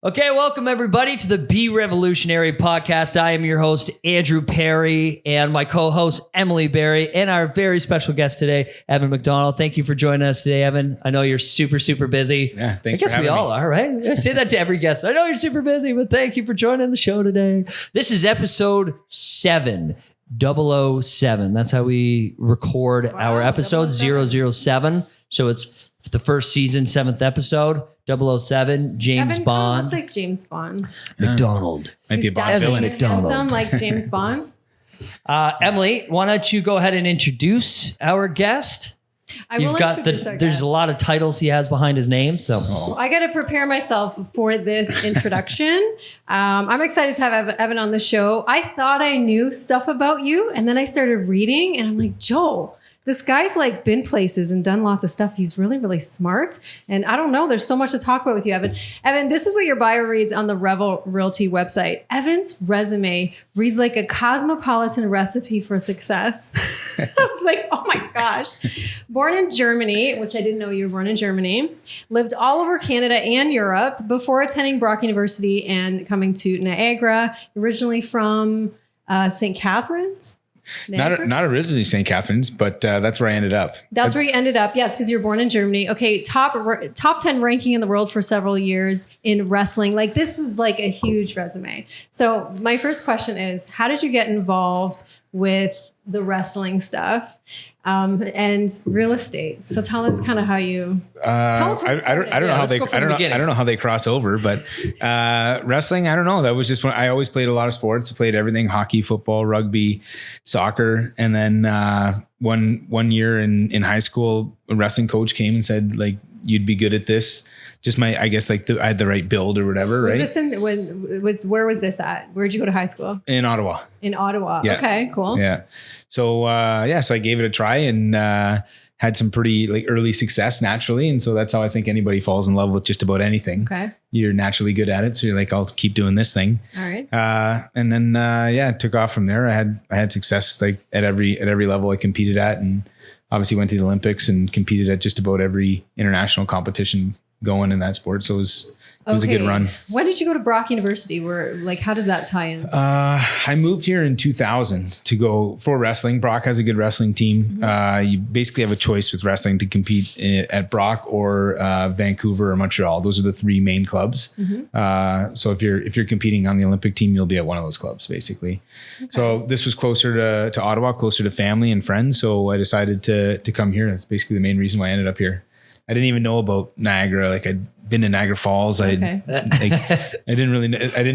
Okay, welcome everybody to the Be Revolutionary podcast. I am your host, Andrew Perrie, and my co-host, Emily Berry, and our very special guest today, Evan MacDonald. Thank you for joining us today, Evan. I know you're super busy. Yeah, thanks. I guess for we having all me. are, right? I say that to every guest. I know you're super busy, but thank you for joining the show today. This is episode 7. 007. That's how we record our episode, 007. So it's the first season, 7th episode, 007, James Evan Bond. looks like James Bond. MacDonald. Might be a Bond villain. MacDonald. Sound like James Bond. Emily, why don't you go ahead and introduce our guest? There's There's a lot of titles he has behind his name. So I got to prepare myself for this introduction. I'm excited to have Evan on the show. I thought I knew stuff about you, and then I started reading, and I'm like, Joe, this guy's like been places and done lots of stuff. He's really smart. And I don't know, there's so much to talk about with you, Evan. Evan, this is what your bio reads on the Revel Realty website. Evan's resume reads like a cosmopolitan recipe for success. I was like, oh my gosh. Born in Germany, which I didn't know you were born in Germany, lived all over Canada and Europe before attending Brock University and coming to Niagara, originally from St. Catharines. Not originally St. Catharines, but that's where I ended up. That's where you ended up. Yes, because you're born in Germany. Okay, top 10 ranking in the world for several years in wrestling. Like, this is like a huge resume. So my first question is, how did you get involved with the wrestling stuff and real estate? So tell us kind of how you. Tell us I don't know how they cross over, but wrestling. I don't know. That was just when I always played a lot of sports. I played everything: hockey, football, rugby, soccer, and then one year in high school, a wrestling coach came and said, like, you'd be good at this. Just I had the right build or whatever, right? Where was this at? Where'd you go to high school? In Ottawa. In Ottawa. Yeah. Okay, cool. Yeah. So so I gave it a try and had some pretty early success naturally. And so that's how I think anybody falls in love with just about anything. Okay. You're naturally good at it. So you're like, I'll keep doing this thing. All right. And then it took off from there. I had success at every level I competed at, and obviously went to the Olympics and competed at just about every international competition going in that sport. So it was a good run. When did you go to Brock University? How does that tie in? I moved here in 2000 to go for wrestling. Brock has a good wrestling team. Mm-hmm. You basically have a choice with wrestling to compete at Brock or Vancouver or Montreal. Those are the 3 main clubs. Mm-hmm. So if you're competing on the Olympic team, you'll be at one of those clubs basically. Okay. So this was closer to Ottawa, closer to family and friends. So I decided to come here. That's basically the main reason why I ended up here. I didn't even know about Niagara. I'd been to Niagara Falls. I didn't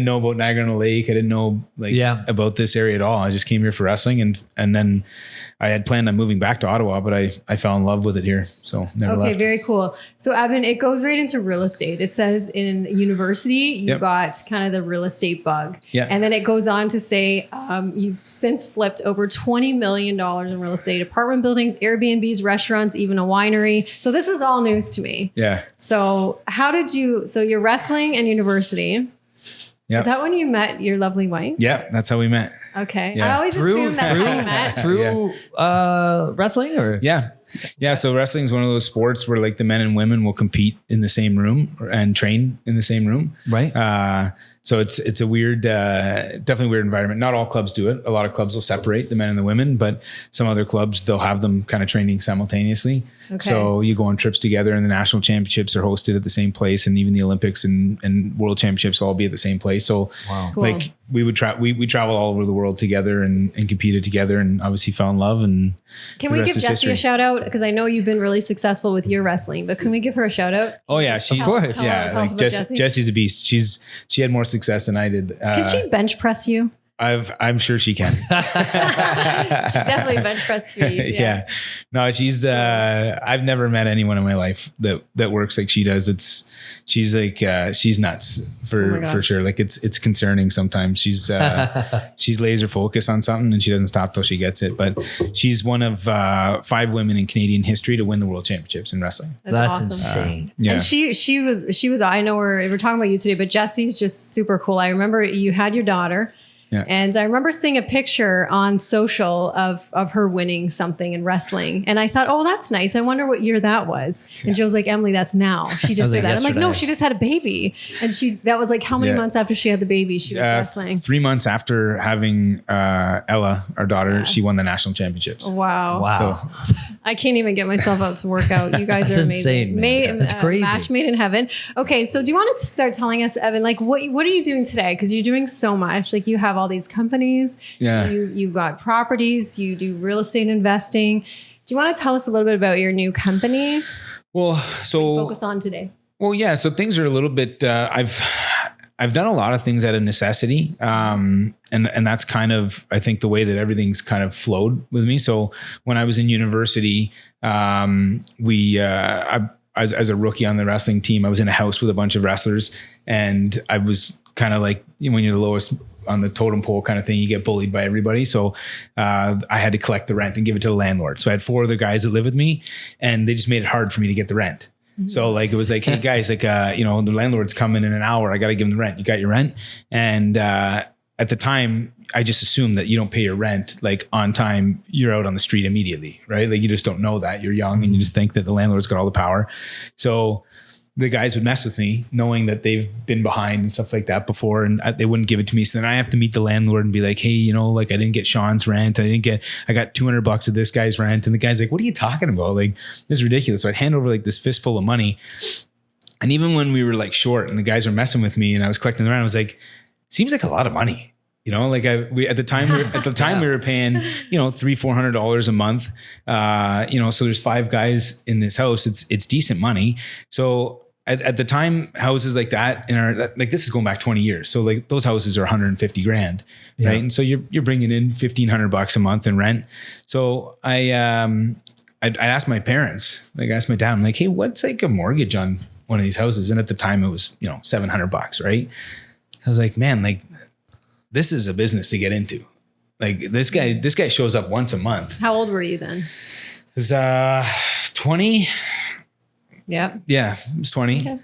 know about Niagara on the Lake. I didn't know about this area at all. I just came here for wrestling, and then I had planned on moving back to Ottawa, but I fell in love with it here. So never left. Okay, very cool. So Evan, it goes right into real estate. It says in university, you got kind of the real estate bug. Yeah. And then it goes on to say you've since flipped over $20 million in real estate, apartment buildings, Airbnbs, restaurants, even a winery. So this was all news to me. Yeah. So so you're wrestling and university. Yeah. Is that when you met your lovely wife? Yeah, that's how we met. Okay. Yeah. I always assume that's how you met. Through wrestling or? Yeah. Yeah. So wrestling is one of those sports where the men and women will compete in the same room and train in the same room. Right. So it's a weird, definitely weird environment. Not all clubs do it. A lot of clubs will separate the men and the women, but some other clubs, they'll have them kind of training simultaneously. Okay. So you go on trips together, and the national championships are hosted at the same place, and even the Olympics and world championships will all be at the same place. So Cool. we would we travel all over the world together and competed together, and obviously fell in love. And can we give Jessie a shout out? Because I know you've been really successful with your wrestling, but can we give her a shout out? Oh yeah, tell us about Jessie. Jessie's a beast. She had more success than I did. Can she bench press you? I'm sure she can. She definitely bench press me. Yeah. No, she's I've never met anyone in my life that works like she does. She's nuts for sure. It's concerning sometimes. She's laser focused on something, and she doesn't stop till she gets it. But she's one of 5 women in Canadian history to win the world championships in wrestling. That's awesome. insane. Yeah. And she was, I know we're talking about you today, but Jessie's just super cool. I remember you had your daughter. Yeah. And I remember seeing a picture on social of her winning something in wrestling. And I thought, oh, that's nice. I wonder what year that was. And Joe's like, Emily, that's now. She just said that. I'm like, no, she just had a baby. And that was like how many months after she had the baby she was wrestling? 3 months after having Ella, our daughter, she won the national championships. Wow. So, I can't even get myself out to work out. You guys are amazing. Insane, that's crazy. Match made in heaven. Okay, so do you want to start telling us, Evan, like what are you doing today? Because you're doing so much. Like you have all these companies. Yeah. You've got properties. You do real estate investing. Do you want to tell us a little bit about your new company? Well, so focus on today. Well, yeah. So things are a little bit. I've done a lot of things out of necessity, and that's kind of, I think, the way that everything's kind of flowed with me. So when I was in university, as a rookie on the wrestling team, I was in a house with a bunch of wrestlers, and I was kind of like, when you're the lowest on the totem pole kind of thing, you get bullied by everybody. So I had to collect the rent and give it to the landlord. So I had 4 other guys that live with me, and they just made it hard for me to get the rent. So like, it was like, hey guys, like, the landlord's coming in an hour. I got to give him the rent. You got your rent? And at the time, I just assumed that you don't pay your rent like on time, you're out on the street immediately, right? Like you just don't know that. You're young and you just think that the landlord's got all the power. So the guys would mess with me knowing that they've been behind and stuff like that before, and they wouldn't give it to me. So then I have to meet the landlord and be like, hey, like I didn't get Sean's rent. I got $200 of this guy's rent. And the guy's like, what are you talking about? Like, this is ridiculous. So I'd hand over like this fistful of money. And even when we were like short and the guys were messing with me and I was collecting the rent, I was like, seems like a lot of money. Like at the time we were paying, $300-400 a month. So there's 5 guys in this house. It's decent money. So at the time, houses like that this is going back 20 years. So like those houses are 150 grand, right? And so you're bringing in $1,500 a month in rent. So I asked my parents, like I asked my dad, I'm like, hey, what's like a mortgage on one of these houses? And at the time it was, $700, right? So I was like, man, like this is a business to get into. Like this guy shows up once a month. How old were you then? It was 20. Yeah. Yeah, it was 20. Okay.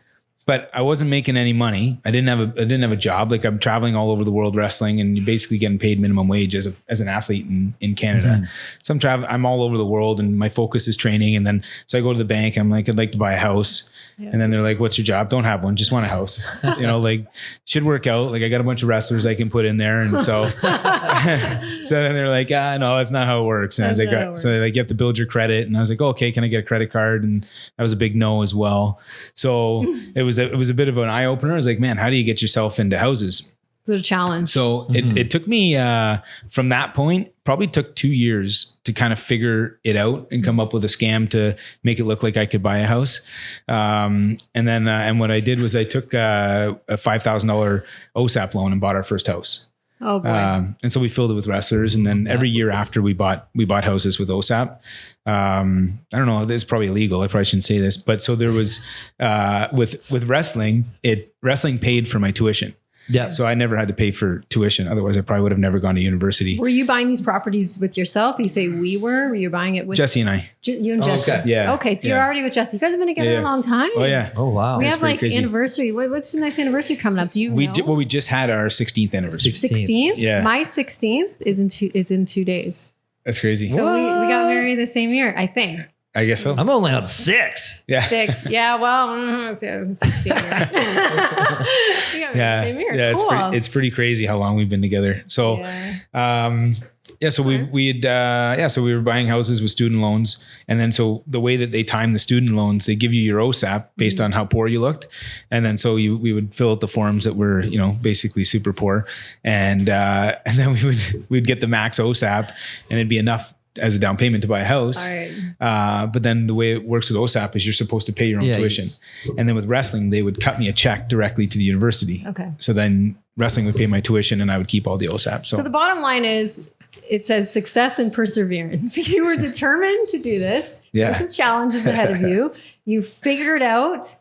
But I wasn't making any money. I didn't have a job. Like I'm traveling all over the world wrestling, and you're basically getting paid minimum wage as an athlete in Canada. So I'm all over the world, and my focus is training. And then so I go to the bank and I'm like, I'd like to buy a house. And then they're like, what's your job? Don't have one. Just want a house. Like should work out. Like I got a bunch of wrestlers I can put in there. And so, so then they're like, no, that's not how it works. And I was like, so they're like, you have to build your credit. And I was like, okay, can I get a credit card? And that was a big no as well. So it was a bit of an eye opener. I was like, man, how do you get yourself into houses? It's a challenge. So it took me from that point, probably took 2 years to kind of figure it out and come up with a scam to make it look like I could buy a house. And then what I did was I took a $5,000 OSAP loan and bought our first house. Oh boy. And so we filled it with wrestlers. And then every year after we bought houses with OSAP. I don't know, this is probably illegal. I probably shouldn't say this, but so there was, with wrestling, wrestling paid for my tuition. Yeah. So I never had to pay for tuition. Otherwise I probably would have never gone to university. Were you buying these properties with yourself? You say were you buying it with Jesse and I? You and Jesse. Okay. Yeah. Okay. So you're already with Jesse. You guys have been together a long time. Oh yeah. Oh wow. We have like crazy. Anniversary. What's the nice anniversary coming up? Do you know? We just had our 16th anniversary. 16th? Yeah. My 16th is in 2 days. That's crazy. So we got married the same year, I think. I guess so. I'm only on 6. Yeah. 6. Yeah. Well, 16 yeah. Same year. Yeah. Cool. It's pretty crazy how long we've been together. So, so we were buying houses with student loans. And then, so the way that they time the student loans, they give you your OSAP based on how poor you looked. And then, so we would fill out the forms that were, basically super poor. And then we'd get the max OSAP and it'd be enough as a down payment to buy a house. Right. But then the way it works with OSAP is you're supposed to pay your own tuition. And then with wrestling, they would cut me a check directly to the university. Okay. So then wrestling would pay my tuition and I would keep all the OSAP. So the bottom line is, it says success and perseverance. You were determined to do this. Yeah. There's some challenges ahead of you. You figured out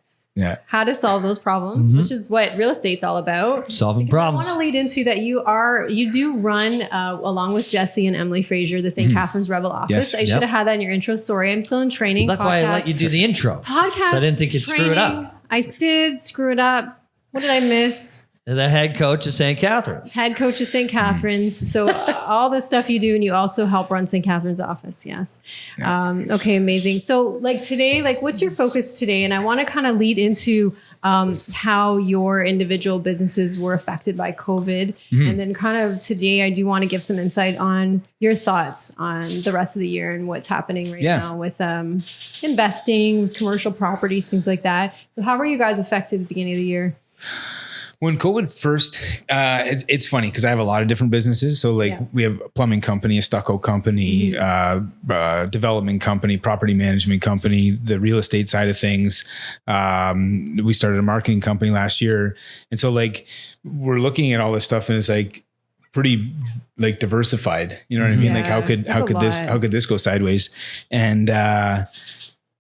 how to solve those problems, which is what real estate's all about. Solving problems. I want to lead into that you do run along with Jesse and Emily Frazier, the St. Catharines Revel office. Yes. I should have had that in your intro. Sorry, I'm still in training. That's why I let you do the intro. Podcast. So I didn't think you'd screw it up. I did screw it up. What did I miss? the head coach of St. Catharines. Head coach of St. Catharines. So all the stuff you do, and you also help run St. Catharines office. Yes. Okay. Amazing. So like today, like what's your focus today? And I want to kind of lead into how your individual businesses were affected by COVID. And then kind of today, I do want to give some insight on your thoughts on the rest of the year and what's happening right now with investing, with commercial properties, things like that. So how were you guys affected at the beginning of the year? When COVID first, it's funny because I have a lot of different businesses. So like we have a plumbing company, a stucco company, development company, property management company, the real estate side of things. We started a marketing company last year. And so like, we're looking at all this stuff and it's like pretty like diversified, you know what I mean? Like how could this go sideways? And,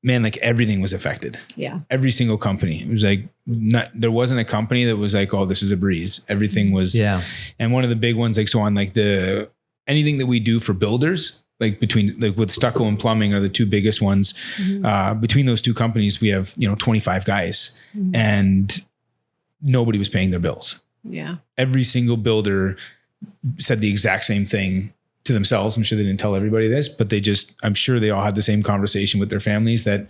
man, like everything was affected. Yeah. Every single company. It was like, there wasn't a company that was like, oh, this is a breeze. Everything was. Yeah. And one of the big ones, like, so on like anything that we do for builders, like with stucco and plumbing are the two biggest ones. Between those two companies, we have, 25 guys and nobody was paying their bills. Yeah. Every single builder said the exact same thing to themselves. I'm sure they didn't tell everybody this, but I'm sure they all had the same conversation with their families that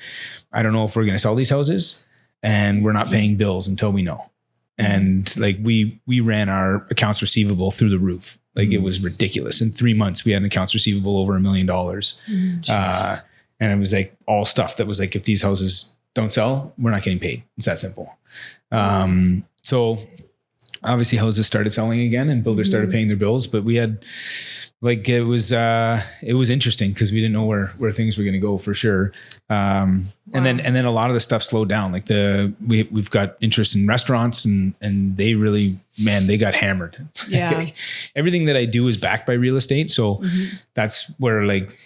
I don't know if we're going to sell these houses and we're not paying bills until we know. And like we ran our accounts receivable through the roof. Like it was ridiculous. In 3 months, we had an accounts receivable over $1 million. And it was like all stuff that was like, if these houses don't sell, we're not getting paid. It's that simple. So obviously houses started selling again and builders started paying their bills, but we had, like, it was interesting because we didn't know where things were going to go for sure. And then a lot of the stuff slowed down. Like we've got interest in restaurants and they really, man, they got hammered. Yeah. Everything that I do is backed by real estate. So that's where like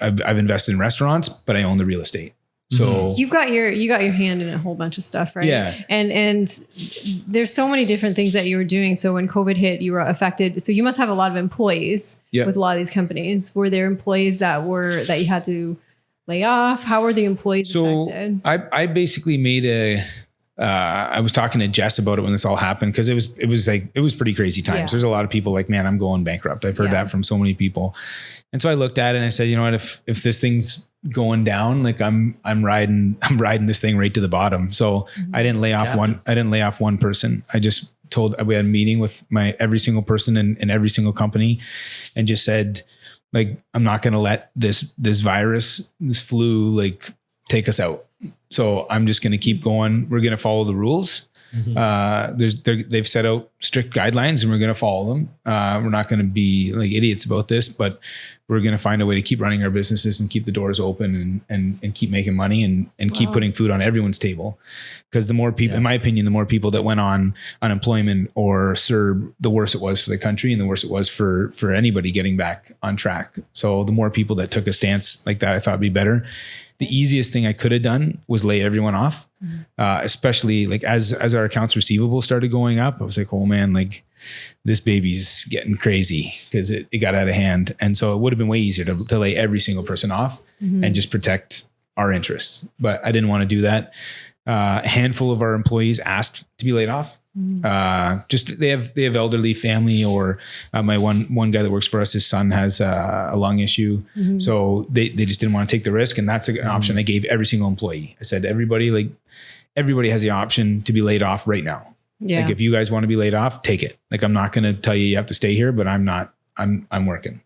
I've invested in restaurants, but I own the real estate. So you got your hand in a whole bunch of stuff, right? Yeah. And there's so many different things that you were doing. So when COVID hit, you were affected. So you must have a lot of employees with a lot of these companies. Were there employees that you had to lay off? How were the employees affected? I basically made I was talking to Jess about it when this all happened because it was pretty crazy times. Yeah. There's a lot of people like, man, I'm going bankrupt. I've heard that from so many people. And so I looked at it and I said, you know what, if this thing's going down, like I'm riding this thing right to the bottom. So I didn't lay off one person. I just we had a meeting with every single person in every single company and just said, like, I'm not going to let this virus, this flu, like take us out. So I'm just going to keep going. We're going to follow the rules. They've set out strict guidelines and we're going to follow them. We're not going to be like idiots about this, but we're going to find a way to keep running our businesses and keep the doors open and keep making money and keep putting food on everyone's table. Because the more people, in my opinion, the more people that went on unemployment or CERB, the worse it was for the country and the worse it was for anybody getting back on track. So the more people that took a stance like that, I thought would be better. The easiest thing I could have done was lay everyone off, especially like as our accounts receivable started going up. I was like, oh man, like this baby's getting crazy because it got out of hand. And so it would have been way easier to lay every single person off and just protect our interests. But I didn't want to do that. A handful of our employees asked to be laid off. Just they have elderly family or my one guy that works for us, his son has a lung issue. So they just didn't want to take the risk. And that's an option I gave every single employee. I said, everybody has the option to be laid off right now. Yeah. Like if you guys want to be laid off, take it. Like, I'm not going to tell you have to stay here, but I'm working.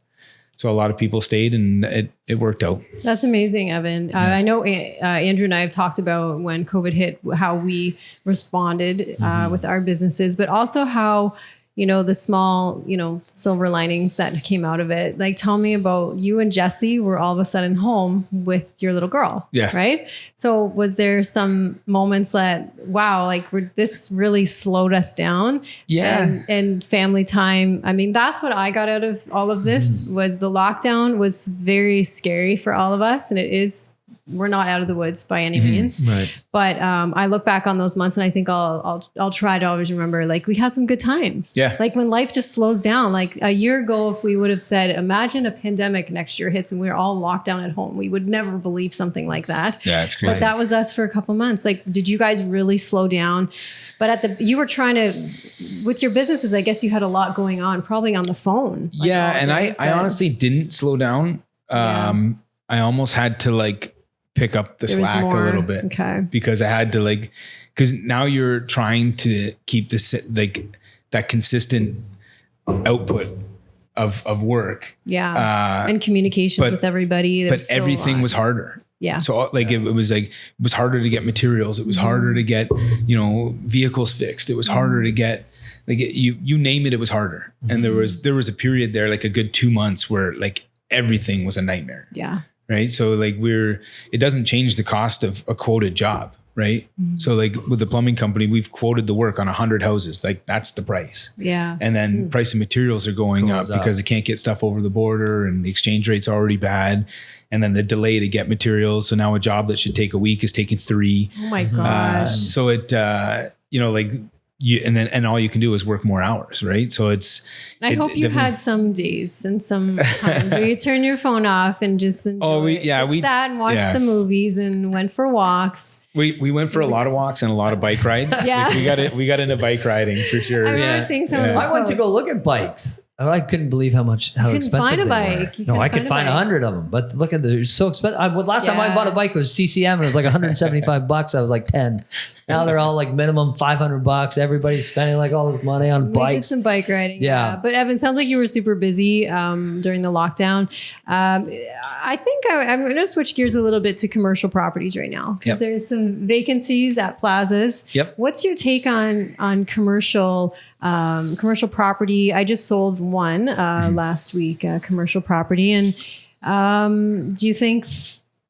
So a lot of people stayed and it worked out. That's amazing, Evan. I know Andrew and I have talked about when COVID hit, how we responded with our businesses, but also how, the small, silver linings that came out of it. Like, tell me about you and Jesse were all of a sudden home with your little girl. Yeah. Right. So was there some moments that, wow, like this really slowed us down? Yeah. And family time. I mean, that's what I got out of all of this was the lockdown was very scary for all of us. And it is we're not out of the woods by any means. Right. But I look back on those months and I think I'll try to always remember, like, we had some good times. Yeah. Like when life just slows down. Like a year ago, if we would have said, imagine a pandemic next year hits and we're all locked down at home, we would never believe something like that. Yeah, it's crazy. But that was us for a couple months. Like, did you guys really slow down? But you were trying to, with your businesses, I guess you had a lot going on, probably on the phone. Like yeah. all And day, I honestly didn't slow down. I almost had to like pick up the there was slack a more. little bit Okay. because I had to like, because now you're trying to keep this like that consistent output of work. Yeah. And communications but- with everybody. There But was still a everything lot. was harder. Yeah. So like it was harder to get materials. It was harder to get, vehicles fixed. It was harder to get like you name it, it was harder. And there was a period there, like a good 2 months where like everything was a nightmare. Yeah. Right. So like it doesn't change the cost of a quoted job. Right. So like with the plumbing company, we've quoted the work on 100 houses. Like that's the price. Yeah. And then price of materials are going up Goes up. because they can't get stuff over the border and the exchange rate's already bad. And then the delay to get materials. So now a job that should take a week is taking 3. Oh my gosh. So it, like you, and all you can do is work more hours. Right. So I hope you've definitely- had some days and some times where you turn your phone off and just enjoy we sat and watched the movies and went for walks. We went for a lot of walks and a lot of bike rides. Yeah. Like we got into bike riding for sure. I remember Yeah. seeing some of Yeah. those I went to posts. go look at bikes. I couldn't believe how couldn't expensive find a they bike. were. You No, couldn't I could find find a bike. 100 of them, but look at they're so expensive. Last time I bought a bike was CCM and it was like $175. I was like 10. Now they're all like minimum $500. Everybody's spending like all this money on We did bikes. some bike riding. Yeah. But Evan, sounds like you were super busy during the lockdown. I think I'm going to switch gears a little bit to commercial properties right now because Yep. there's some vacancies at plazas. Yep. What's your take on commercial property? I just sold one last week, a commercial property. And do you think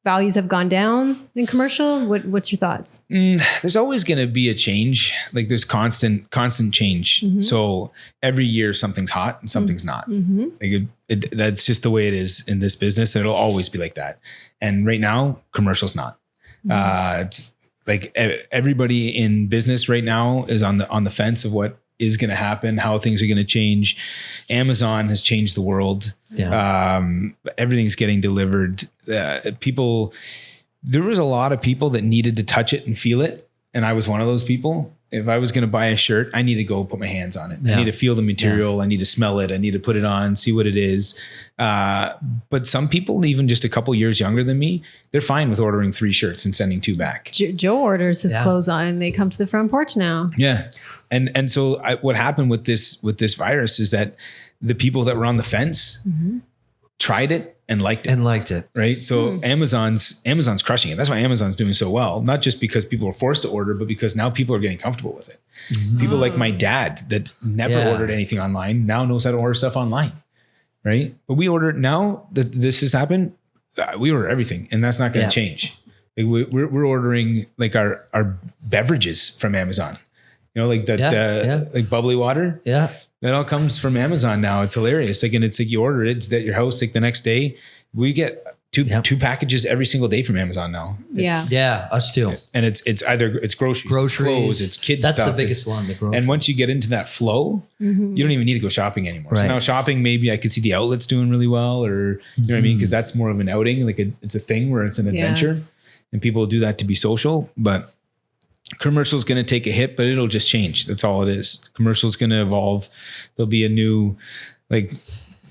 values have gone down in commercial? What's your thoughts? There's always going to be a change. Like there's constant change. So every year something's hot and something's not. Like that's just the way it is in this business. And it'll always be like that. And right now, commercial's not. It's like everybody in business right now is on the fence of what is going to happen, how things are going to change. Amazon has changed the world. Yeah. Everything's getting delivered. There was a lot of people that needed to touch it and feel it. And I was one of those people. If I was going to buy a shirt, I need to go put my hands on it. Yeah. I need to feel the material. I need to smell it. I need to put it on, see what it is. But some people, even just a couple years younger than me, they're fine with ordering 3 shirts and sending 2 back. Joe orders his clothes on and they come to the front porch now. Yeah. And so what happened with this virus is that the people that were on the fence tried it and liked it. Right. So Amazon's crushing it. That's why Amazon's doing so well. Not just because people are forced to order, but because now people are getting comfortable with it. People like my dad that never ordered anything online now knows how to order stuff online. Right. But we order now that this has happened. We order everything and that's not going to change. Like we're ordering like our beverages from Amazon, like that, like bubbly water. Yeah. That all comes from Amazon now. It's hilarious. Like, and it's like you order it, it's at your house. Like the next day, we get two packages every single day from Amazon now. Yeah. Yeah. Us too. And it's groceries, it's clothes, it's kids That's stuff. the biggest one. The groceries. And once you get into that flow, you don't even need to go shopping anymore. So Right. now shopping, maybe I could see the outlets doing really well, or you know what I mean, because that's more of an outing. Like it's a thing where it's an adventure, and people do that to be social, but. Commercial is going to take a hit, but it'll just change. That's all it is. Commercial is going to evolve. There'll be a new,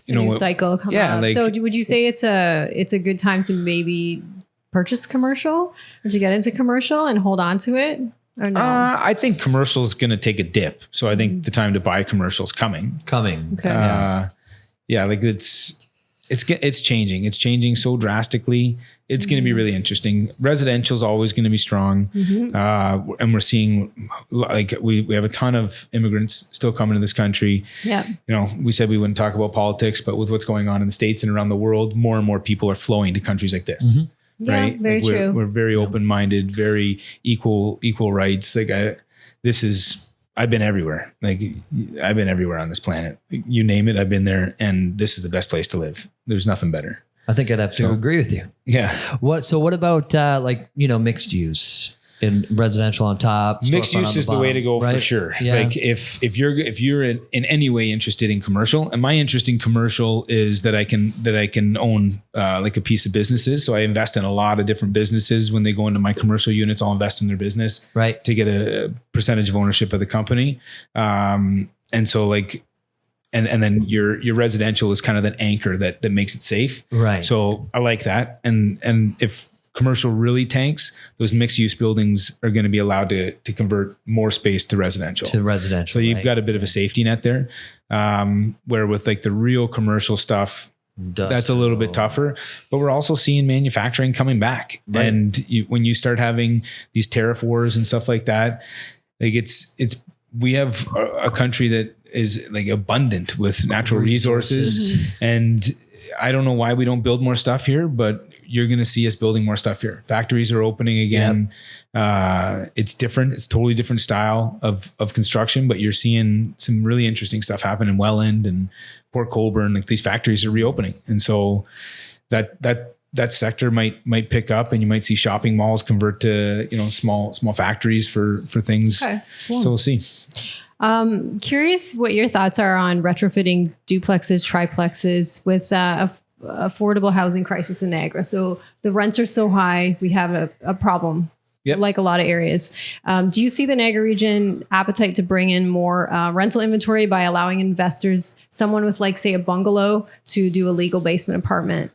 New cycle coming up. like- So would you say it's a good time to maybe purchase commercial or to get into commercial and hold on to it? Or no? I think commercial is going to take a dip. So I think the time to buy commercial is coming. Okay. Like it's changing. It's changing so drastically. It's going to be really interesting. Residential is always going to be strong. And we're seeing like we have a ton of immigrants still coming to this country. Yeah. We said we wouldn't talk about politics, but with what's going on in the States and around the world, more and more people are flowing to countries like this. Yeah, Right. very true. We're very open-minded, very equal rights. Like I've been everywhere. Like I've been everywhere on this planet. You name it, I've been there. And this is the best place to live. There's nothing better. I think I'd have to agree with you. Yeah. So what about mixed use in residential on top? Mixed use is the way to go, right? For sure. Yeah. Like if you're in any way interested in commercial, and my interest in commercial is that I can own like a piece of businesses. So I invest in a lot of different businesses. When they go into my commercial units, I'll invest in their business, right, to get a percentage of ownership of the company. And so like, and then your residential is kind of that anchor that makes it safe. Right. So I like that. And if commercial really tanks, those mixed use buildings are going to be allowed to convert more space to residential. So you've got a bit of a safety net there. Where with like the real commercial stuff, that's a little bit tougher, but we're also seeing manufacturing coming back. Right. And when you start having these tariff wars and stuff like that, like we have a country that is like abundant with natural resources. And I don't know why we don't build more stuff here, but you're going to see us building more stuff here. Factories are opening again. Yep. It's different. It's totally different style of construction, but you're seeing some really interesting stuff happen in Welland and Port Colborne. Like these factories are reopening. And so that sector might pick up, and you might see shopping malls convert to, small factories for things. Okay, cool. So we'll see. Curious what your thoughts are on retrofitting duplexes, triplexes with affordable housing crisis in Niagara. So the rents are so high, we have a problem. Yep. Like a lot of areas. Do you see the Niagara region appetite to bring in more rental inventory by allowing investors, someone with like say a bungalow, to do a legal basement apartment?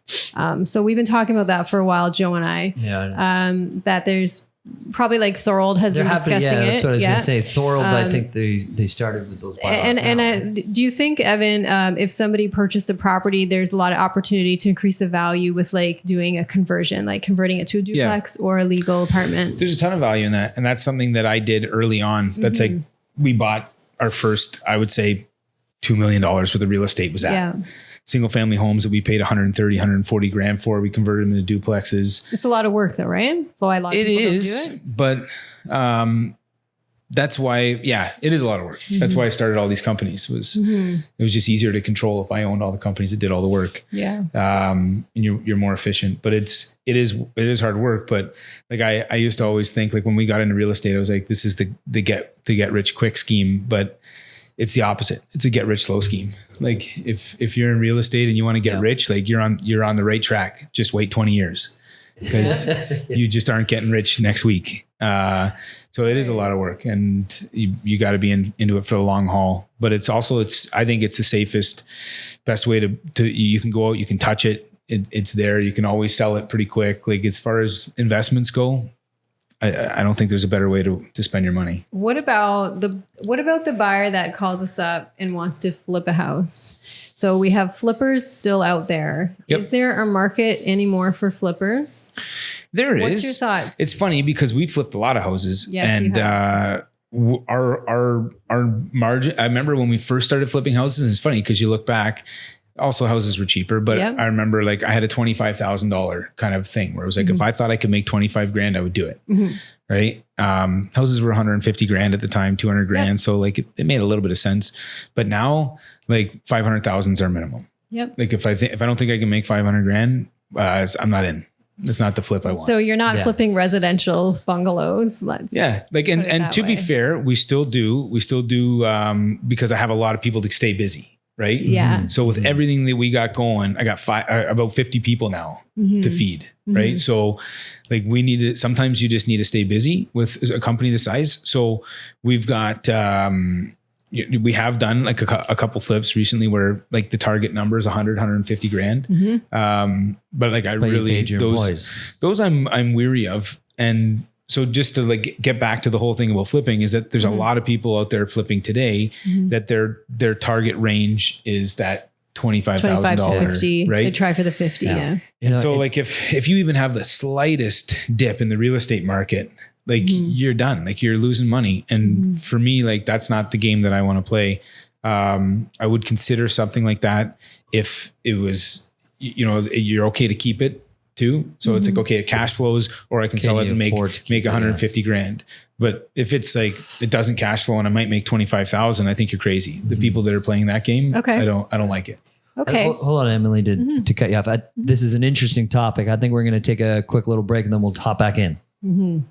So we've been talking about that for a while, Joe and I, that there's probably like Thorold has been discussing it. Yeah, that's what I was going to say. Thorold, I think they started with those bylaws. And do you think, Evan, if somebody purchased a property, there's a lot of opportunity to increase the value with like doing a conversion, like converting it to a duplex or a legal apartment? There's a ton of value in that. And that's something that I did early on. That's like, we bought our first, I would say, $2 million worth of real estate was at. Yeah. Single family homes that we paid 130, 140 grand for. We converted them into duplexes. It's a lot of work though, right? So a lot of people don't do it. But that's why, it is a lot of work. Mm-hmm. That's why I started all these companies. It was just easier to control if I owned all the companies that did all the work. Yeah. And you're more efficient, but it is hard work. But like I used to always think, like when we got into real estate, I was like, this is the get rich quick scheme, but it's the opposite. It's a get rich slow scheme. Like if you're in real estate and you want to get rich, like you're on the right track. Just wait 20 years because you just aren't getting rich next week. So it is a lot of work, and you got to be into it for the long haul. But I think it's the safest, best way to you can go out, you can touch it. It's there. You can always sell it pretty quick. Like as far as investments go, I don't think there's a better way to spend your money. What about the buyer that calls us up and wants to flip a house? So we have flippers still out there. Yep. Is there a market anymore for flippers? There is. What's your thoughts? It's funny because we flipped a lot of houses. Yes, and our margin. I remember when we first started flipping houses, and it's funny because you look back. Also, houses were cheaper, but I remember like I had a $25,000 kind of thing where it was like, if I thought I could make 25 grand, I would do it. Mm-hmm. Right. Houses were 150 grand at the time, 200 grand. Yep. So like it made a little bit of sense, but now like 500,000 is our minimum. Yep. Like if I don't think I can make 500 grand, I'm not in. It's not the flip I want. So you're not flipping residential bungalows. Like, and to be fair, we still do because I have a lot of people to stay busy. Right. Yeah. So with everything that we got going, I got about 50 people now to feed. Right. So like sometimes you just need to stay busy with a company this size. So we've got, we have done like a couple flips recently where like the target number is 100, 150 grand. But like those I'm weary of. And so just to like get back to the whole thing about flipping is that there's a lot of people out there flipping today that their target range is that $25,000, right? They try for the 50. Yeah. And so like if you even have the slightest dip in the real estate market, like you're done, like you're losing money. And for me, like that's not the game that I want to play. I would consider something like that if it was, you're okay to keep it too. So it's like, okay, it cash flows, or I can sell it and make 150 grand. But if it's like, it doesn't cash flow and I might make 25,000, I think you're crazy. The people that are playing that game, I don't like it. Okay. Hold on, Emily, to cut you off. This is an interesting topic. I think we're going to take a quick little break and then we'll hop back in. Mm-hmm.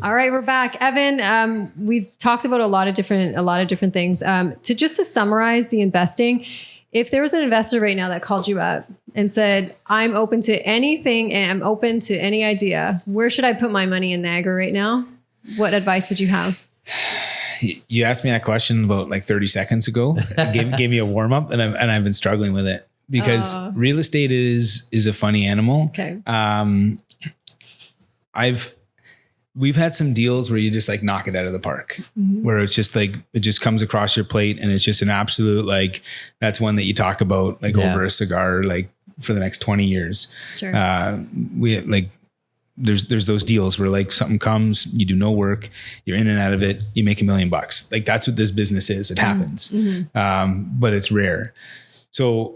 All right, we're back. Evan, we've talked about a lot of different things. To summarize the investing, if there was an investor right now that called you up and said, I'm open to anything and I'm open to any idea, where should I put my money in Niagara right now? What advice would you have? You asked me that question about like 30 seconds ago. gave me a warm up and I've been struggling with it because real estate is a funny animal. Okay. We've had some deals where you just like knock it out of the park, where it's just like, it just comes across your plate and it's just an absolute, like, that's one that you talk about like over a cigar, like for the next 20 years. Sure. We like, there's those deals where like something comes, you do no work, you're in and out of it, you make $1 million. Like that's what this business is. It happens. But it's rare. So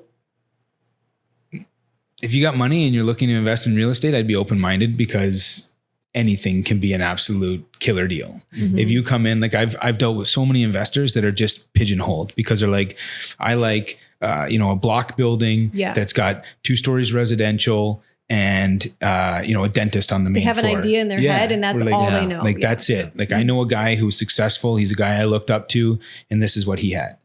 if you got money and you're looking to invest in real estate, I'd be open-minded because anything can be an absolute killer deal. If you come in, like I've dealt with so many investors that are just pigeonholed because they're like, I like, a block building that's got 2 stories residential and, a dentist on the main floor. They have an idea in their head and that's all they know. Like that's it. Like I know a guy who's successful. He's a guy I looked up to and this is what he had.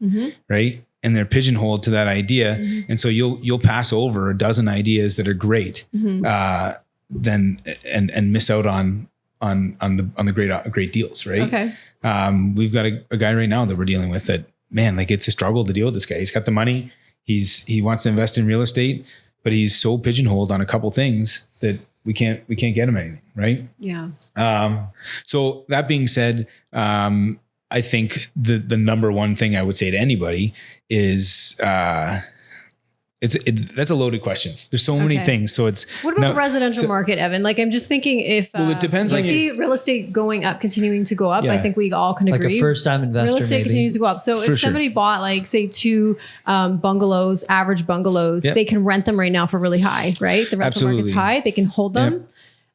Right. And they're pigeonholed to that idea. And so you'll pass over a dozen ideas that are great. Then and miss out on the great deals, right? Okay. We've got a guy right now that we're dealing with that, man, like it's a struggle to deal with this guy. He's got the money. He wants to invest in real estate, but he's so pigeonholed on a couple things that we can't get him anything, right? Yeah. So that being said, I think the number one thing I would say to anybody is that's a loaded question. There's so many things. So what about the residential market, Evan? Like, I'm just thinking if, it depends on see real estate going up, continuing to go up. I think we all can agree. Like a first time investor, real estate continues to go up. So if somebody bought like say 2 bungalows, average bungalows, they can rent them right now for really high, right? The rental market's high. They can hold them.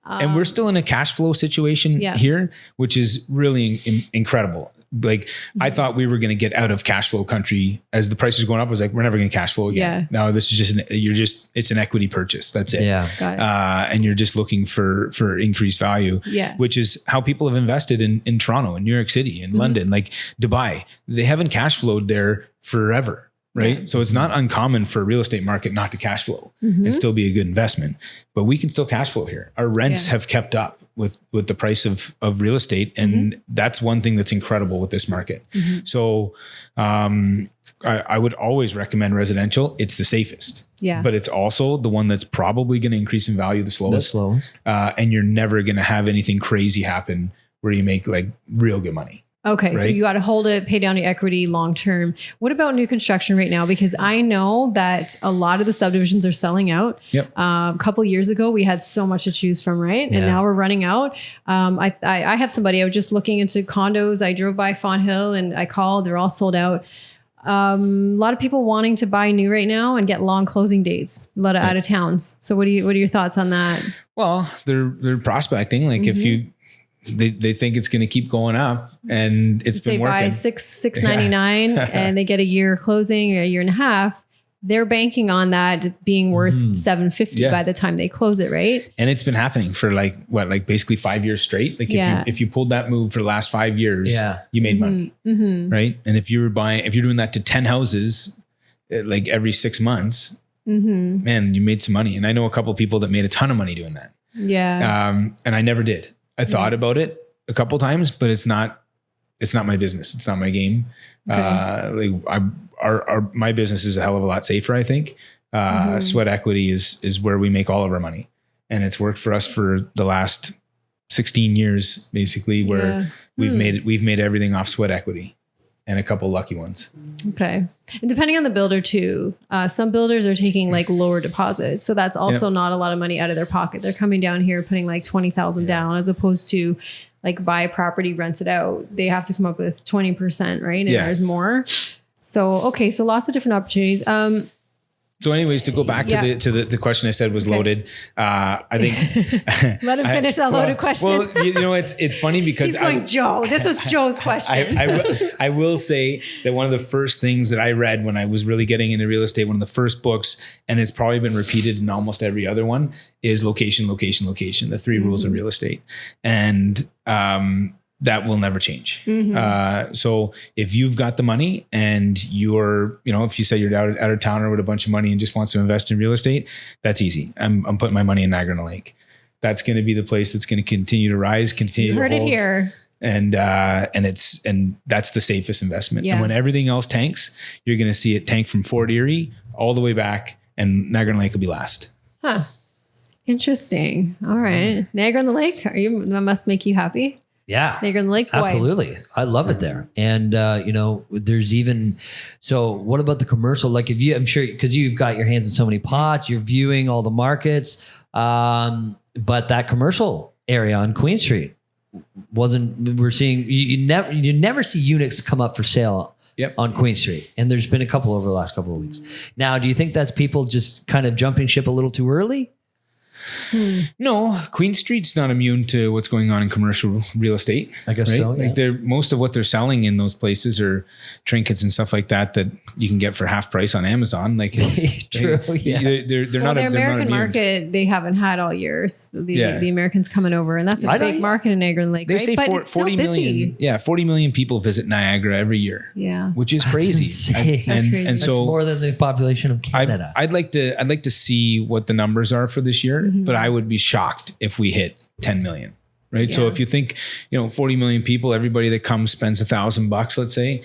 And we're still in a cash flow situation here, which is really incredible. Like I thought we were going to get out of cash flow country as the prices going up. I was like, we're never going to cash flow again. No, this is just it's an equity purchase. That's it. Yeah. Got it. And you're just looking for increased value, which is how people have invested in Toronto and New York City and London, like Dubai. They haven't cash flowed there forever. Right. Yeah. So it's not uncommon for a real estate market not to cash flow and still be a good investment, but we can still cash flow here. Our rents have kept up with the price of real estate. And that's one thing that's incredible with this market. So I would always recommend residential. It's the safest, but it's also the one that's probably going to increase in value the slowest. And you're never going to have anything crazy happen where you make like real good money. Okay. Right? So you got to hold it, pay down your equity long term. What about new construction right now? Because I know that a lot of the subdivisions are selling out. A couple of years ago, we had so much to choose from, right? And now we're running out. I have somebody, I was just looking into condos. I drove by Fawn Hill and I called, they're all sold out. A lot of people wanting to buy new right now and get long closing dates, a lot of out of towns. So what are your thoughts on that? Well, they're prospecting. Like if you, they think it's going to keep going up and it's been working. They buy $699 and they get a year closing or a year and a half. They're banking on that being worth $750 by the time they close it, right? And it's been happening for like basically 5 years straight. Like if you pulled that move for the last 5 years, you made money, right? And if you're doing that to 10 houses like every 6 months, Mm-hmm. man, you made some money. And I know a couple of people that made a ton of money doing that. Yeah. And I never did. I thought about it a couple of times, but it's not my business. It's not my game. Okay. My business is a hell of a lot safer, I think. Sweat equity is where we make all of our money. And it's worked for us for the last 16 years, basically, where we've made everything off sweat equity and a couple lucky ones. Okay. And depending on the builder too, some builders are taking like lower deposits. So that's also not a lot of money out of their pocket. They're coming down here, putting like 20,000 down, as opposed to like buy a property, rent it out. They have to come up with 20%, right? And there's more. So, okay. So lots of different opportunities. So anyways, to go back to the question I said was loaded. I think Let him finish that loaded question. Well, it's funny because he's going, Joe, this was Joe's question. I will say that one of the first things that I read when I was really getting into real estate, one of the first books, and it's probably been repeated in almost every other one, is location, location, location, the 3 rules of real estate. And, that will never change. So if you've got the money and you're, if you say you're out of towner with a bunch of money and just wants to invest in real estate, that's easy. I'm putting my money in Niagara-on-the-Lake. That's going to be the place that's going to continue to rise, continue to hold. You heard it here. And that's the safest investment. Yeah. And when everything else tanks, you're going to see it tank from Fort Erie all the way back, and Niagara-on-the-Lake will be last. Huh. Interesting. All right. Niagara-on-the-Lake, that must make you happy. Yeah, Niagara-on-the-Lake. Absolutely. I love it there. And, there's even, so what about the commercial? Like I'm sure, cause you've got your hands in so many pots, you're viewing all the markets. But that commercial area on Queen Street we're seeing, you never see units come up for sale on Queen Street. And there's been a couple over the last couple of weeks. Now, do you think that's people just kind of jumping ship a little too early? No, Queen Street's not immune to what's going on in commercial real estate. I guess so. Yeah. Like most of what they're selling in those places are trinkets and stuff like that you can get for half price on Amazon. Like it's true. They're not the they're American not market. They haven't had all years. The Americans coming over, and that's a big market in Niagara-on-the-Lake. They right? say but 40 million. Yeah, 40 million people visit Niagara every year. Yeah, which is crazy. That's crazy. And so that's more than the population of Canada. I'd like to see what the numbers are for this year, but I would be shocked if we hit 10 million. Right. Yeah. So if you think, 40 million people, everybody that comes spends $1,000, let's say,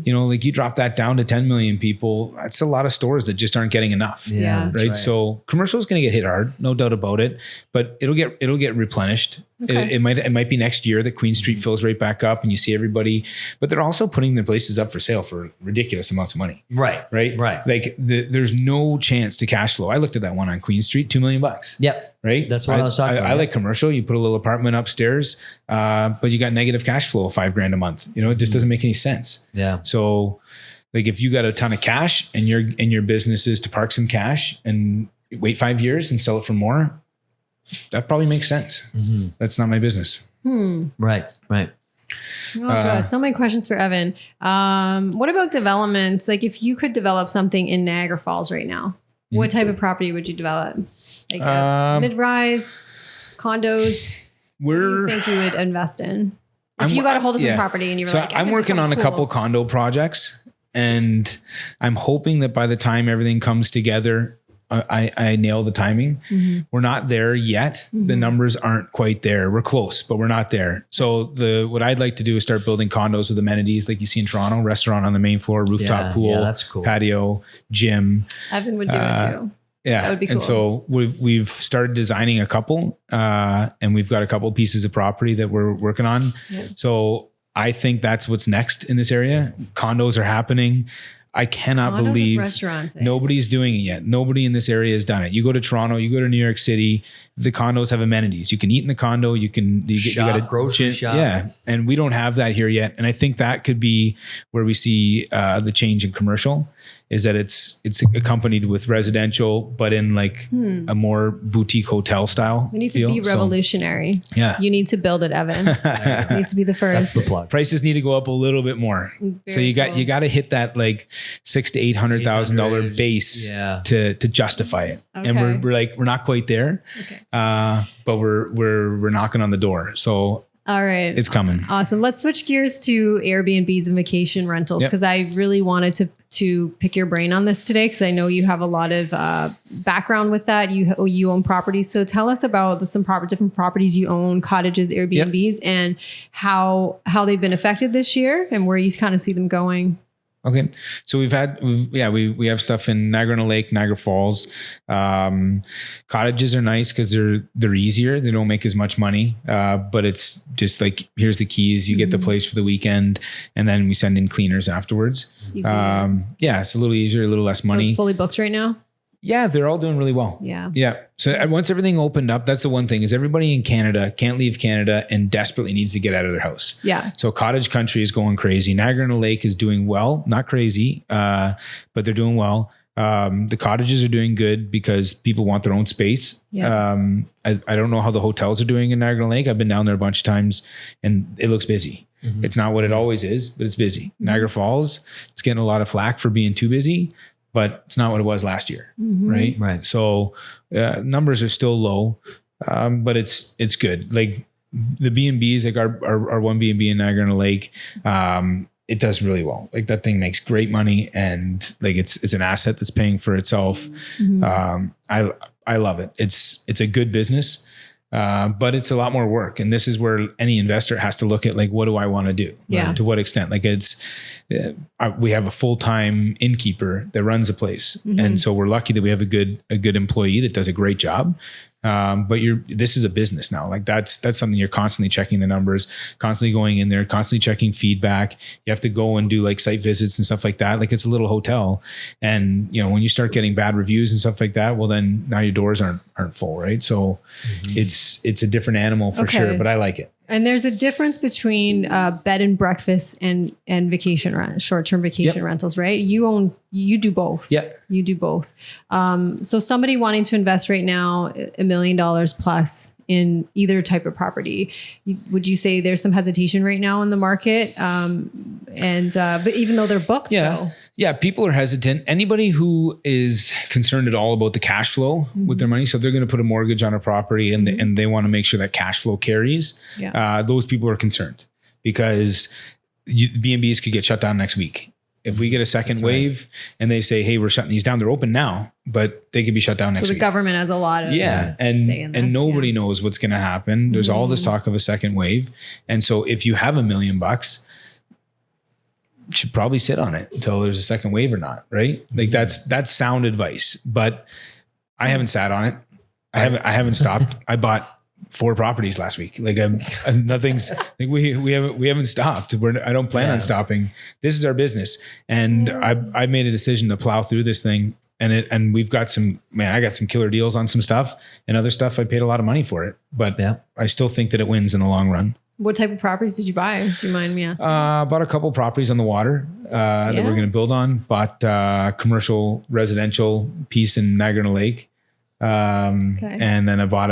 like you drop that down to 10 million people, that's a lot of stores that just aren't getting enough. Yeah. Right. So commercial is going to get hit hard, no doubt about it, but it'll get replenished. Okay. It might be next year that Queen Street fills right back up and you see everybody, but they're also putting their places up for sale for ridiculous amounts of money. Right. Like there's no chance to cash flow. I looked at that one on Queen Street, $2 million. Yep. Right. That's what I was talking about. I like commercial. You put a little apartment upstairs, but you got negative cash flow of $5,000 a month. It just doesn't make any sense. Yeah. So like if you got a ton of cash and your business is to park some cash and wait 5 years and sell it for more, that probably makes sense. Mm-hmm. That's not my business. Right. Oh, God. So many questions for Evan. What about developments? Like if you could develop something in Niagara Falls right now, what type of property would you develop? Like mid-rise, condos? What do you think you would invest in? If you got a hold of some property and you were I'm working on a couple condo projects, and I'm hoping that by the time everything comes together, I nail the timing. Mm-hmm. We're not there yet. Mm-hmm. The numbers aren't quite there. We're close, but we're not there. So what I'd like to do is start building condos with amenities like you see in Toronto, restaurant on the main floor, rooftop pool, that's cool. Patio, gym. Evan would do it too. Yeah. That would be cool. And so we've started designing a couple, and we've got a couple pieces of property that we're working on. Yep. So I think that's what's next in this area. Condos are happening. I cannot believe nobody's doing it yet. Nobody in this area has done it. You go to Toronto, you go to New York City, the condos have amenities. You can eat in the condo. You got a grocery shop. Yeah. And we don't have that here yet. And I think that could be where we see the change in commercial, is that it's accompanied with residential, but in like a more boutique hotel style. We need to be revolutionary. Yeah. You need to build it, Evan. You need to be the first. That's the plug. Prices need to go up a little bit more. So you got to hit that like $600,000 to $800,000 base to justify it. Okay. And we're not quite there. Okay. But we're knocking on the door. So all right. It's coming. Awesome. Let's switch gears to Airbnbs and vacation rentals, because I really wanted to pick your brain on this today, because I know you have a lot of background with that. You own properties, so tell us about some different properties you own, cottages, Airbnbs, and how they've been affected this year and where you kind of see them going. Okay. So we have stuff in Niagara-on-the-Lake, Niagara Falls. Cottages are nice because they're easier. They don't make as much money. But it's just like, here's the keys. You get the place for the weekend, and then we send in cleaners afterwards. It's a little easier, a little less money. It's fully booked right now. Yeah, they're all doing really well. Yeah. So once everything opened up, that's the one thing, is everybody in Canada can't leave Canada and desperately needs to get out of their house. Yeah. So cottage country is going crazy. Niagara-on-the-Lake is doing well, not crazy, but they're doing well. The cottages are doing good because people want their own space. Yeah. I don't know how the hotels are doing in Niagara-on-the-Lake. I've been down there a bunch of times and it looks busy. Mm-hmm. It's not what it always is, but it's busy. Mm-hmm. Niagara Falls, it's getting a lot of flack for being too busy, but it's not what it was last year. Mm-hmm. Right. So numbers are still low, but it's good. Like the B&Bs, like our one B&B in Niagara-on-the-Lake, it does really well. Like that thing makes great money, and like it's an asset that's paying for itself. Mm-hmm. I love it. It's a good business. But it's a lot more work. And this is where any investor has to look at, like, what do I want to do? Yeah. Right? To what extent? Like we have a full-time innkeeper that runs a place. Mm-hmm. And so we're lucky that we have a good employee that does a great job. But this is a business now. Like that's something you're constantly checking the numbers, constantly going in there, constantly checking feedback. You have to go and do like site visits and stuff like that. Like it's a little hotel. And when you start getting bad reviews and stuff like that, well, then now your doors aren't full. Right. So it's a different animal for sure, but I like it. And there's a difference between bed and breakfast and short-term vacation rentals, right? You do both. Yeah. You do both. So somebody wanting to invest right now $1 million plus in either type of property, would you say there's some hesitation right now in the market? But even though they're booked, yeah, people are hesitant. Anybody who is concerned at all about the cash flow with their money, so if they're going to put a mortgage on a property and they want to make sure that cash flow carries, those people are concerned because B&Bs could get shut down next week. If we get a second wave and they say, hey, we're shutting these down, they're open now, but they could be shut down next week. So the government has a lot of and nobody knows what's going to happen. There's all this talk of a second wave. And so if you have $1 million, you should probably sit on it until there's a second wave or not, right? Like that's sound advice, but I haven't sat on it. I haven't stopped. I bought 4 properties last week. Like nothing's like we haven't stopped. I don't plan on stopping. This is our business. And I made a decision to plow through this thing, and we've got I got some killer deals on some stuff, and other stuff I paid a lot of money for it, but I still think that it wins in the long run. What type of properties did you buy? Do you mind me asking? Bought a couple properties on the water that we're going to build on. Bought commercial residential piece in Niagara-on-the-Lake. And then I bought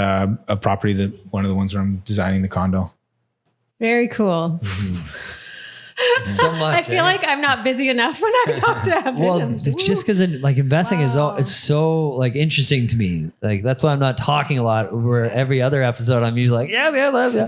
a property that one of the ones where I'm designing the condo. Very cool. So much. I feel like I'm not busy enough when I talk to Evan. Well, it's just because like investing is it's so like interesting to me. Like that's why I'm not talking a lot. Where every other episode I'm usually like, yeah.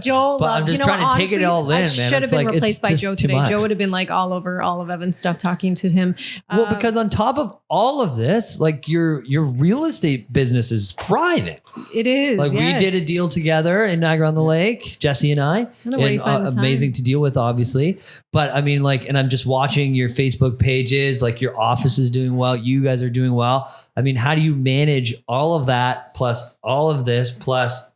Joe but loves, I'm just trying to take it all in. I should have been replaced by Joe today. Joe would have been like all over all of Evan's stuff talking to him. Well, because on top of all of this, like your real estate business is thriving. It is. Like we did a deal together in Niagara-on-the-Lake, Jesse and I. Amazing to deal with, obviously. But I mean, like, and I'm just watching your Facebook pages, like your office is doing well. You guys are doing well. I mean, how do you manage all of that plus all of this plus,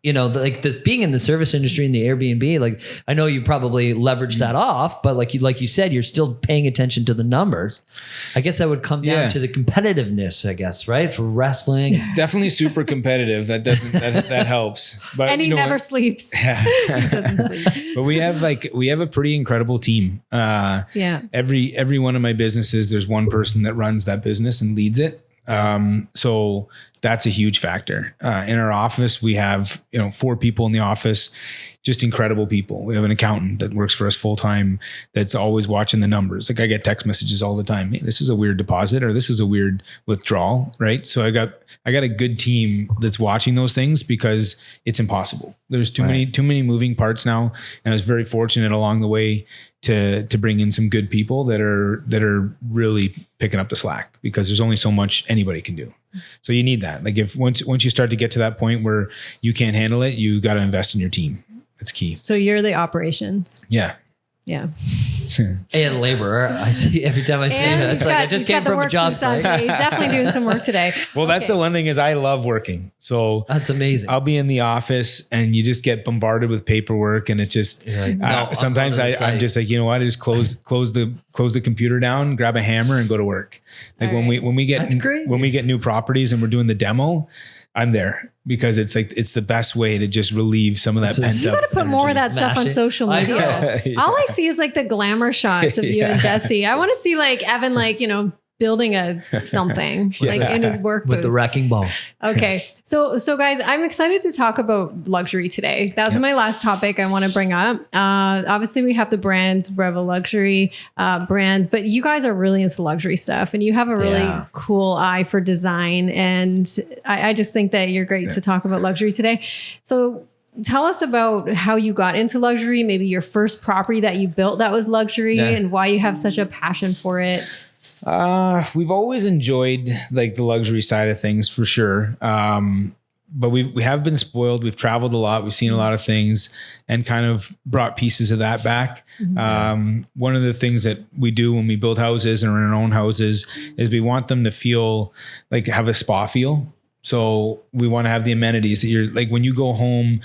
like this being in the service industry in the Airbnb, like I know you probably leveraged that off, but like you said, you're still paying attention to the numbers. I guess that would come down to the competitiveness, I guess, right? For wrestling. Definitely super competitive. That helps. But and he never sleeps. He doesn't sleep. But we have a pretty incredible team. Every one of my businesses, there's one person that runs that business and leads it. So that's a huge factor. In our office, we have, 4 people in the office. just incredible people. We have an accountant that works for us full time that's always watching the numbers. Like I get text messages all the time. Hey, this is a weird deposit or this is a weird withdrawal, right? So I got a good team that's watching those things because it's impossible. There's too many moving parts now, and I was very fortunate along the way to bring in some good people that are really picking up the slack, because there's only so much anybody can do. So you need that. Like if once you start to get to that point where you can't handle it, you got to invest in your team. That's key. So you're the operations. Yeah. Yeah. And laborer. I see every time I see him. It's like I just came from a job site. He's definitely doing some work today. Well, that's the one thing is I love working. So that's amazing. I'll be in the office and you just get bombarded with paperwork, and it's just like, no, sometimes I'm just like, you know what? I just close the computer down, grab a hammer, and go to work. Like when we get new properties and we're doing the demo, I'm there because it's like, it's the best way to just relieve some of that pent up. You got to put more of that stuff on social media. Yeah. All I see is like the glamour shots of you and Jesse. I want to see like Evan, like, building something like in his work booth. With the wrecking ball. Okay. So guys, I'm excited to talk about luxury today. That was my last topic I want to bring up. Obviously we have the brands, Revel luxury brands, but you guys are really into luxury stuff and you have a really cool eye for design. And I just think that you're great to talk about luxury today. So tell us about how you got into luxury, maybe your first property that you built that was luxury and why you have such a passion for it. We've always enjoyed like the luxury side of things for sure. But we have been spoiled. We've traveled a lot. We've seen a lot of things and kind of brought pieces of that back. One of the things that we do when we build houses and in our own houses is we want them to feel like have a spa feel. So we want to have the amenities that you're like, when you go home,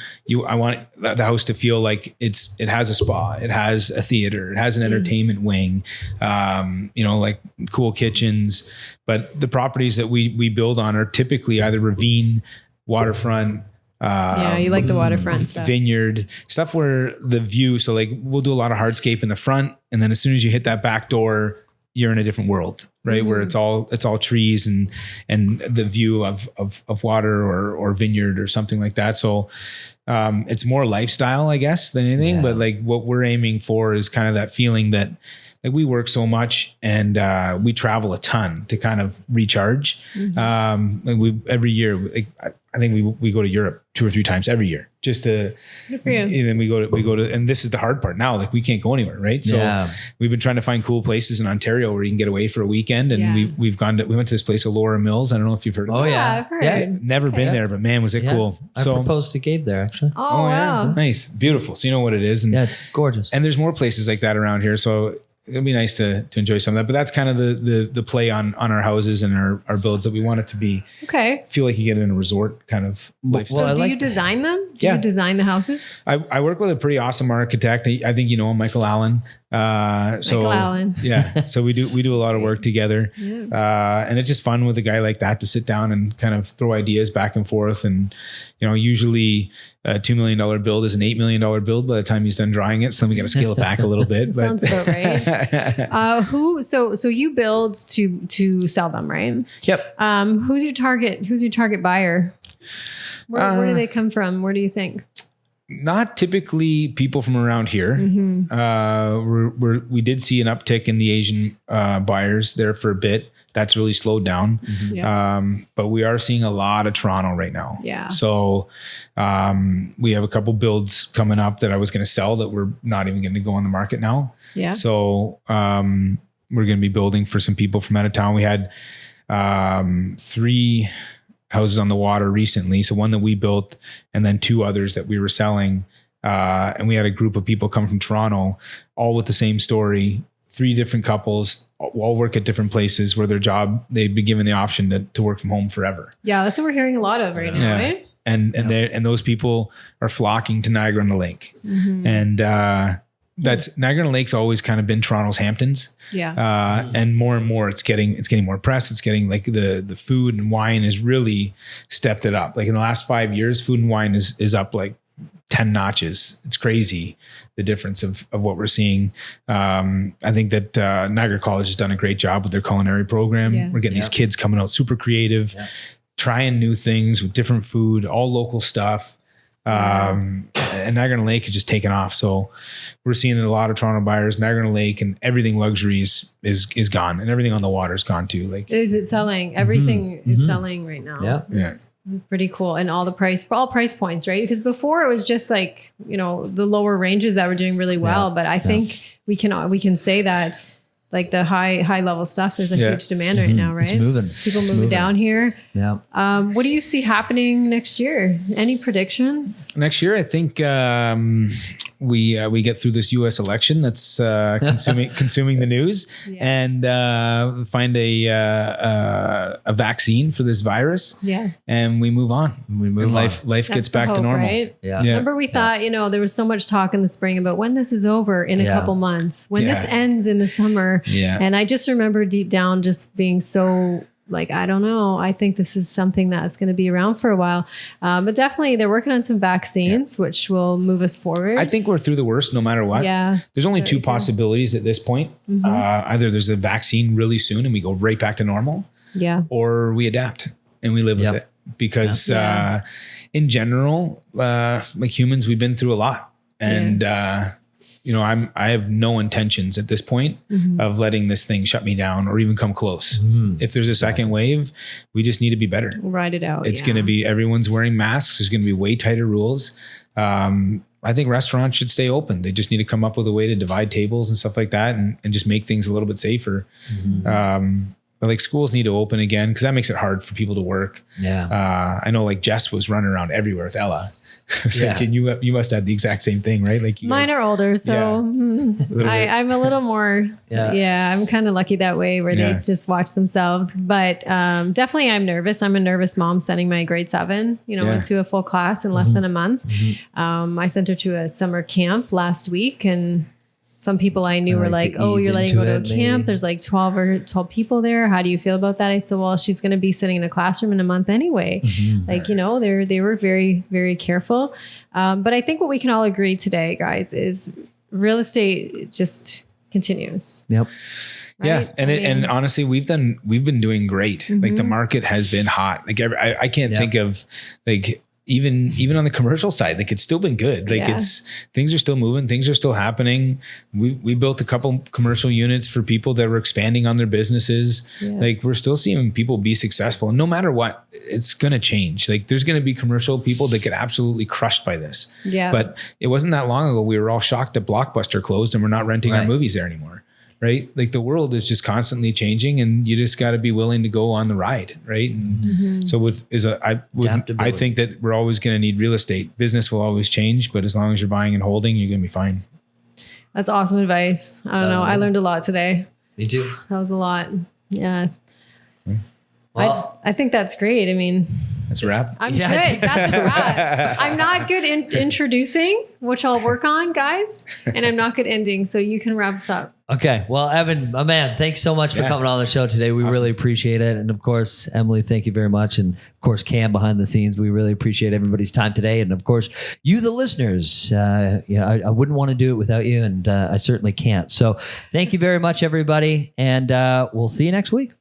I want the house to feel like it has a spa, it has a theater, it has an entertainment wing, like cool kitchens. But the properties that we build on are typically either ravine, waterfront, you like the waterfront stuff, vineyard stuff where the view. So like we'll do a lot of hardscape in the front. And then as soon as you hit that back door, you're in a different world, right? Where it's all trees and the view of water or vineyard or something like that. So it's more lifestyle, I guess, than anything. But like what we're aiming for is kind of that feeling that like we work so much and we travel a ton to kind of recharge. Every year, like, I think we go to Europe 2 or 3 times every year just to, good for you. And then we go to, and this is the hard part now, like we can't go anywhere. Right. So we've been trying to find cool places in Ontario where you can get away for a weekend. And we went to this place, Laura Mills. I don't know if you've heard of it. I've heard. Never been there, but man, was it cool. I proposed to Gabe there actually. Oh wow. Nice. Beautiful. So you know what it is. And it's gorgeous. And there's more places like that around here. So it'll be nice to enjoy some of that, but that's kind of the play on our houses and our builds that we want it to be. Okay. Feel like you get in a resort kind of lifestyle. So do you design them? Do you design the houses? I work with a pretty awesome architect. I think you know him, Michael Allen. Michael Allen. So we do a lot of work together. And it's just fun with a guy like that to sit down and kind of throw ideas back and forth. And, usually a $2 million build is an $8 million build by the time he's done drawing it. So then we got to scale it back a little bit. Sounds about right. So you build to sell them, right? Yep. Who's your target buyer? Where do they come from? Where do you think? Not typically people from around here. We did see an uptick in the Asian buyers there for a bit. That's really slowed down. But we are seeing a lot of Toronto right now. Yeah. So we have a couple builds coming up that I was going to sell that we're not even going to go on the market now. Yeah. So we're going to be building for some people from out of town. We had 3 houses on the water recently. So one that we built and then 2 others that we were selling. And we had a group of people come from Toronto, all with the same story. 3 different couples all work at different places where their job, they'd be given the option to work from home forever. Yeah. That's what we're hearing a lot of right now, right? And those people are flocking to Niagara-on-the-Lake. And that's Niagara-on-the-Lake's always kind of been Toronto's Hamptons. And more it's getting more press. It's getting like the food and wine has really stepped it up. Like in the last 5 years, food and wine is up like 10 notches. It's crazy, the difference of what we're seeing. I think that Niagara College has done a great job with their culinary program. We're getting these kids coming out super creative, trying new things with different food, all local stuff. And Niagara-on-the-Lake is just taken off. So we're seeing a lot of Toronto buyers, Niagara-on-the-Lake, and everything luxury is gone, and everything on the water is gone too. Like, Is it selling? Everything is selling right now. Yeah. It's pretty cool. And all price points, right? Because before it was just like, the lower ranges that were doing really well. But I think we can say that like the high level stuff, there's a huge demand right now, right? It's moving. People moving down here. Yeah. What do you see happening next year? Any predictions? next year, I think we get through this U.S. election that's consuming the news, and find a vaccine for this virus. Yeah. And we move on. Life That's gets the back to hope, normal. right? Yeah. Remember we thought, there was so much talk in the spring about when this is over in a couple months, when this ends in the summer. Yeah. And I just remember deep down just being so like, I don't know. I think this is something that's going to be around for a while. But definitely they're working on some vaccines, which will move us forward. I think we're through the worst no matter what. Yeah. There's only two possibilities at this point. Either there's a vaccine really soon and we go right back to normal. Yeah. Or we adapt and we live with it. Because in general, like humans, we've been through a lot. And I have no intentions at this point of letting this thing shut me down or even come close. If there's a second wave, we just need to be better. We'll ride it out. It's going to be, everyone's wearing masks. There's going to be way tighter rules. I think restaurants should stay open. They just need to come up with a way to divide tables and stuff like that and just make things a little bit safer. But like schools need to open again because that makes it hard for people to work. Yeah. I know like Jess was running around everywhere with Ella. So you must have the exact same thing, right? Like mine are older, so I'm a little more. I'm kind of lucky that way where they just watch themselves. But definitely, I'm nervous. I'm a nervous mom sending my grade 7, into a full class in less than a month. I sent her to a summer camp last week, and some people I knew were like, "Oh, you're letting her go to a camp. There's like 12 people there. How do you feel about that?" I said, "Well, she's going to be sitting in a classroom in a month anyway." They were very, very careful. But I think what we can all agree today, guys, is real estate just continues. Yep. Right? Yeah. And honestly, we've been doing great. Like the market has been hot. Like I can't think of like, even on the commercial side, like it's still been good. Like things are still moving. Things are still happening. We built a couple commercial units for people that were expanding on their businesses. Like we're still seeing people be successful, and no matter what, it's going to change. Like there's going to be commercial people that get absolutely crushed by this. Yeah. But it wasn't that long ago. We were all shocked that Blockbuster closed and we're not renting our movies there anymore. Right. Like the world is just constantly changing and you just got to be willing to go on the ride. Right. And so I think that we're always going to need real estate. Business will always change, but as long as you're buying and holding, you're going to be fine. That's awesome advice. I don't know. I learned a lot today. Me too. That was a lot. Yeah. Well, I think that's great. I mean, that's a wrap. I'm good. That's a wrap. I'm not good in introducing, which I'll work on, guys. And I'm not good ending. So you can wrap us up. Okay. Well, Evan, my man, thanks so much for coming on the show today. We really appreciate it. And of course, Emily, thank you very much. And of course, Cam behind the scenes, we really appreciate everybody's time today. And of course, you, the listeners, I wouldn't want to do it without you. And I certainly can't. So thank you very much, everybody. And we'll see you next week.